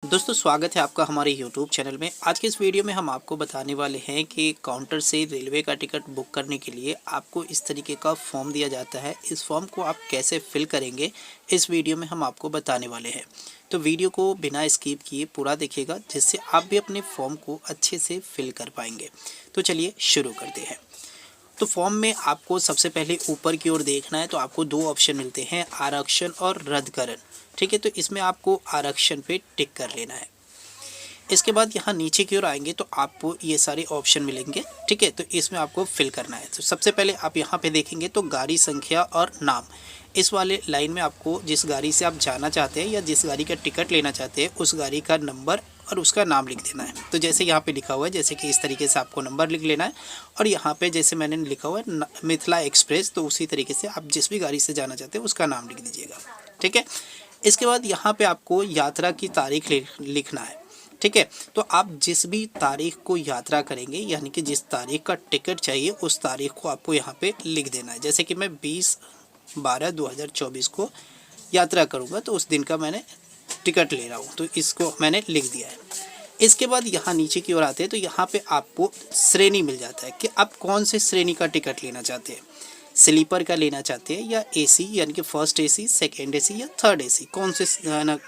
दोस्तों स्वागत है आपका हमारे YouTube चैनल में। आज के इस वीडियो में हम आपको बताने वाले हैं कि काउंटर से रेलवे का टिकट बुक करने के लिए आपको इस तरीके का फॉर्म दिया जाता है। इस फॉर्म को आप कैसे फिल करेंगे इस वीडियो में हम आपको बताने वाले हैं। तो वीडियो को बिना स्किप किए पूरा देखिएगा, जिससे आप भी अपने फॉर्म को अच्छे से फिल कर पाएंगे। तो चलिए शुरू करते हैं। तो फॉर्म में आपको सबसे पहले ऊपर की ओर देखना है, तो आपको दो ऑप्शन मिलते हैं, आरक्षण और रद्दकरण। ठीक है, तो इसमें आपको आरक्षण पे टिक कर लेना है। इसके बाद यहाँ नीचे की ओर आएंगे तो आपको ये सारे ऑप्शन मिलेंगे। ठीक है, तो इसमें आपको फिल करना है। तो सबसे पहले आप यहाँ पे देखेंगे तो गाड़ी संख्या और नाम, इस वाले लाइन में आपको जिस गाड़ी से आप जाना चाहते हैं या जिस गाड़ी का टिकट लेना चाहते हैं उस गाड़ी का नंबर और उसका नाम लिख देना है। तो जैसे यहाँ पे लिखा हुआ है, जैसे कि इस तरीके से आपको नंबर लिख लेना है। और यहाँ पे जैसे मैंने लिखा हुआ है मिथिला एक्सप्रेस, तो उसी तरीके से आप जिस भी गाड़ी से जाना चाहते हैं उसका नाम लिख दीजिएगा। ठीक है, इसके बाद यहाँ पे आपको यात्रा की तारीख लिखना है। ठीक है, तो आप जिस भी तारीख को यात्रा करेंगे, यानी कि जिस तारीख का टिकट चाहिए उस तारीख को आपको यहाँ पे लिख देना है। जैसे कि मैं 20/12/2024 को यात्रा करूँगा, तो उस दिन का मैंने टिकट ले रहा हूँ, तो इसको मैंने लिख दिया है। इसके बाद यहाँ नीचे की ओर आते हैं तो यहाँ पे आपको श्रेणी मिल जाता है कि आप कौन से श्रेणी का टिकट लेना चाहते हैं। स्लीपर का लेना चाहते हैं या एसी, यानी कि फर्स्ट एसी, सेकेंड एसी या थर्ड एसी, कौन से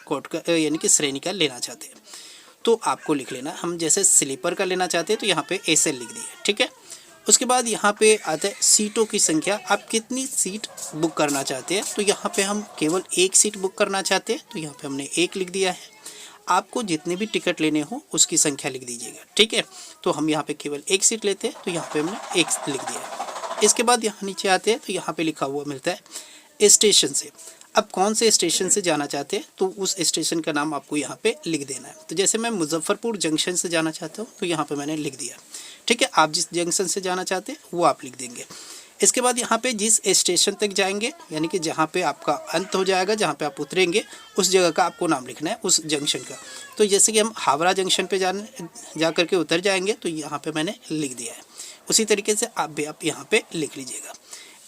कोट का यानी कि श्रेणी का लेना चाहते हैं तो आपको लिख लेना। हम जैसे स्लीपर का लेना चाहते हैं तो यहाँ पे एसएल लिख दिए। ठीक है, उसके बाद यहाँ पे आता है सीटों की संख्या, आप कितनी सीट बुक करना चाहते हैं। तो यहाँ पे हम केवल एक सीट बुक करना चाहते हैं, तो यहाँ पे हमने एक लिख दिया है। आपको जितने भी टिकट लेने हो उसकी संख्या लिख दीजिएगा। ठीक है, तो हम यहाँ पे केवल एक सीट लेते हैं, तो यहाँ पे हमने एक लिख दिया। इसके बाद यहाँ नीचे आते हैं तो यहाँ पे लिखा हुआ मिलता है स्टेशन से। अब कौन से स्टेशन से जाना चाहते हैं तो उस स्टेशन का नाम आपको यहाँ पे लिख देना है। तो जैसे मैं मुजफ्फरपुर जंक्शन से जाना चाहता हूँ तो यहाँ पे मैंने लिख दिया। ठीक है, आप जिस जंक्शन से जाना चाहते हैं वो आप लिख देंगे। इसके बाद यहाँ पे जिस स्टेशन तक जाएंगे, यानी कि जहाँ पे आपका अंत हो जाएगा, जहाँ पे आप उतरेंगे उस जगह का आपको नाम लिखना है, उस जंक्शन का। तो जैसे कि हम हावड़ा जंक्शन पे जा करके उतर जाएंगे तो यहाँ पे मैंने लिख दिया है। उसी तरीके से आप भी आप यहाँ पे लिख लीजिएगा।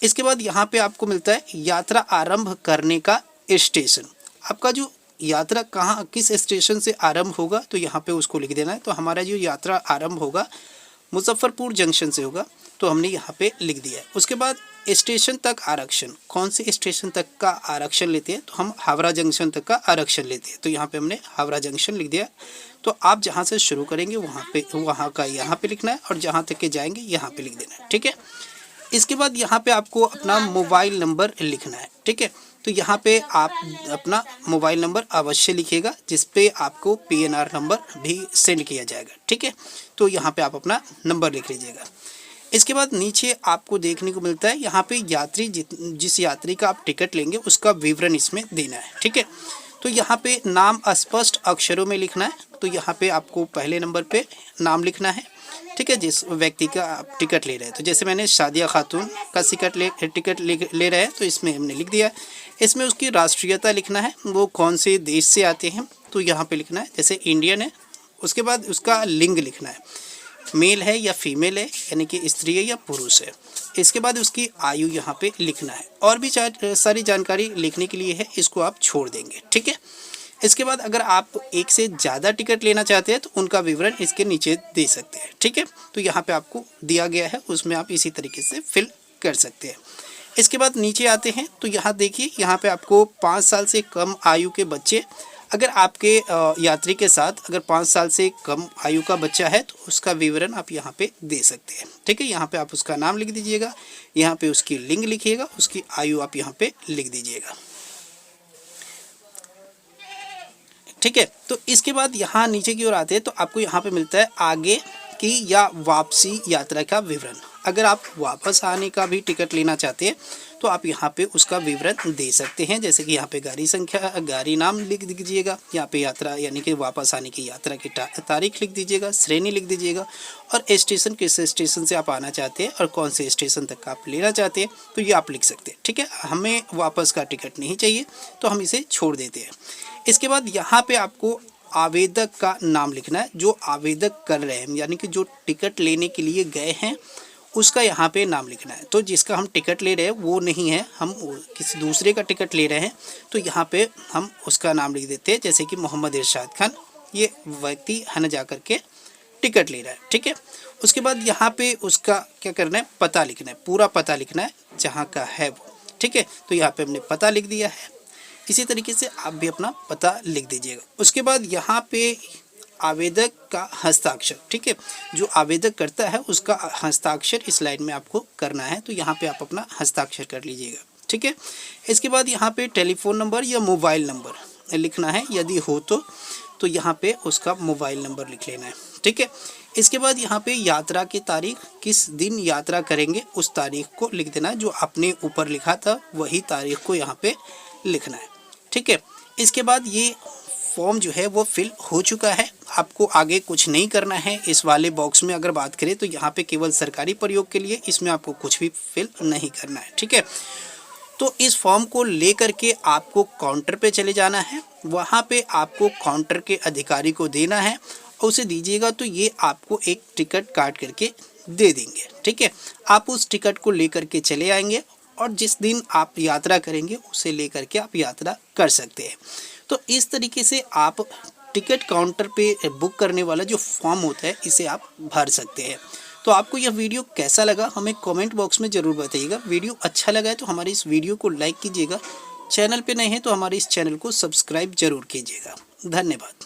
इसके बाद यहाँ पे आपको मिलता है यात्रा आरंभ करने का स्टेशन। आपका जो यात्रा कहाँ किस स्टेशन से आरंभ होगा तो यहाँ पे उसको लिख देना है। तो हमारा जो यात्रा आरंभ होगा मुजफ्फरपुर जंक्शन से होगा, तो हमने यहाँ पे लिख दिया है। उसके बाद स्टेशन तक आरक्षण, कौन से स्टेशन तक का आरक्षण लेते हैं तो हम हावड़ा जंक्शन तक का आरक्षण लेते हैं, तो यहाँ पे हमने हावड़ा जंक्शन लिख दिया। तो आप जहाँ से शुरू करेंगे वहाँ का यहाँ पे लिखना है और जहाँ तक के जाएंगे यहाँ पे लिख देना है। ठीक है, इसके बाद यहाँ पे आपको अपना मोबाइल नंबर लिखना है। ठीक है, तो यहाँ पे आप अपना मोबाइल नंबर अवश्य लिखिएगा, जिस पे आपको पीएनआर नंबर भी सेंड किया जाएगा। ठीक है, तो यहाँ पे आप अपना नंबर लिख लीजिएगा। इसके बाद नीचे आपको देखने को मिलता है यहाँ पे यात्री जिस यात्री का आप टिकट लेंगे उसका विवरण इसमें देना है। ठीक है, तो यहाँ पे नाम स्पष्ट अक्षरों में लिखना है। तो यहाँ पे आपको पहले नंबर पे नाम लिखना है। ठीक है, जिस व्यक्ति का आप टिकट ले रहे हैं, तो जैसे मैंने शादिया खातून का टिकट ले रहे हैं तो इसमें हमने लिख दिया। इसमें उसकी राष्ट्रीयता लिखना है, वो कौन से देश से आते हैं तो यहाँ पे लिखना है, जैसे इंडियन है। उसके बाद उसका लिंग लिखना है, मेल है या फीमेल है, यानी कि स्त्री है या पुरुष है। इसके बाद उसकी आयु यहाँ पे लिखना है। और भी सारी जानकारी लिखने के लिए है, इसको आप छोड़ देंगे। ठीक है, इसके बाद अगर आप एक से ज़्यादा टिकट लेना चाहते हैं तो उनका विवरण इसके नीचे दे सकते हैं। ठीक है, तो यहाँ पे आपको दिया गया है, उसमें आप इसी तरीके से फिल कर सकते हैं। इसके बाद नीचे आते हैं तो यहाँ देखिए, यहाँ पे आपको 5 साल से कम आयु के बच्चे, अगर आपके यात्री के साथ अगर 5 साल से कम आयु का बच्चा है तो उसका विवरण आप यहाँ पे दे सकते हैं। ठीक है, यहाँ पे आप उसका नाम लिख दीजिएगा, यहाँ पे उसकी लिंग लिखिएगा, उसकी आयु आप यहाँ पे लिख दीजिएगा। ठीक है, तो इसके बाद यहाँ नीचे की ओर आते हैं तो आपको यहाँ पे मिलता है आगे की या वापसी यात्रा का विवरण। अगर आप वापस आने का भी टिकट लेना चाहते हैं तो आप यहाँ पे उसका विवरण दे सकते हैं, जैसे कि यहाँ पे गाड़ी संख्या, गाड़ी नाम लिख दीजिएगा, यहाँ पे यात्रा यानी कि वापस आने की यात्रा की तारीख लिख दीजिएगा, श्रेणी लिख दीजिएगा और स्टेशन किस स्टेशन से आप आना चाहते हैं और कौन से स्टेशन तक आप लेना चाहते हैं तो ये आप लिख सकते हैं। ठीक है, हमें वापस का टिकट नहीं चाहिए तो हम इसे छोड़ देते हैं। इसके बाद यहाँ पे आपको आवेदक का नाम लिखना है, जो आवेदक कर रहे हैं, यानी कि जो टिकट लेने के लिए गए हैं उसका यहाँ पे नाम लिखना है। तो जिसका हम टिकट ले रहे हैं वो नहीं है, हम किसी दूसरे का टिकट ले रहे हैं, तो यहाँ पे हम उसका नाम लिख देते हैं, जैसे कि मोहम्मद इरशाद खान ये व्यक्ति है ना जा करके टिकट ले रहा है। ठीक है, उसके बाद यहाँ पे उसका क्या करना है, पता लिखना है, पूरा पता लिखना है जहाँ का है वो। ठीक है, तो यहाँ पे हमने पता लिख दिया है। इसी तरीके से आप भी अपना पता लिख दीजिएगा। उसके बाद यहाँ पे आवेदक का हस्ताक्षर, ठीक है, जो आवेदक करता है उसका हस्ताक्षर इस लाइन में आपको करना है, तो यहाँ पे आप अपना हस्ताक्षर कर लीजिएगा। ठीक है, इसके बाद यहाँ पे टेलीफोन नंबर या मोबाइल नंबर लिखना है, यदि हो तो यहाँ पे उसका मोबाइल नंबर लिख लेना है। ठीक है, इसके बाद यहाँ पे यात्रा की तारीख, किस दिन यात्रा करेंगे उस तारीख को लिख देना है, जो आपने ऊपर लिखा था वही तारीख को यहाँ पे लिखना है। ठीक है, इसके बाद ये फॉर्म जो है वो फिल हो चुका है, आपको आगे कुछ नहीं करना है। इस वाले बॉक्स में अगर बात करें तो यहाँ पे केवल सरकारी प्रयोग के लिए, इसमें आपको कुछ भी फिल नहीं करना है। ठीक है, तो इस फॉर्म को लेकर के आपको काउंटर पे चले जाना है, वहाँ पे आपको काउंटर के अधिकारी को देना है और उसे दीजिएगा तो ये आपको एक टिकट काट करके दे देंगे। ठीक है, आप उस टिकट को लेकर के चले आएंगे और जिस दिन आप यात्रा करेंगे उसे लेकर के आप यात्रा कर सकते हैं। तो इस तरीके से आप टिकट काउंटर पे बुक करने वाला जो फॉर्म होता है इसे आप भर सकते हैं। तो आपको यह वीडियो कैसा लगा हमें कमेंट बॉक्स में ज़रूर बताइएगा। वीडियो अच्छा लगा है तो हमारे इस वीडियो को लाइक कीजिएगा, चैनल पे नए हैं तो हमारे इस चैनल को सब्सक्राइब जरूर कीजिएगा। धन्यवाद।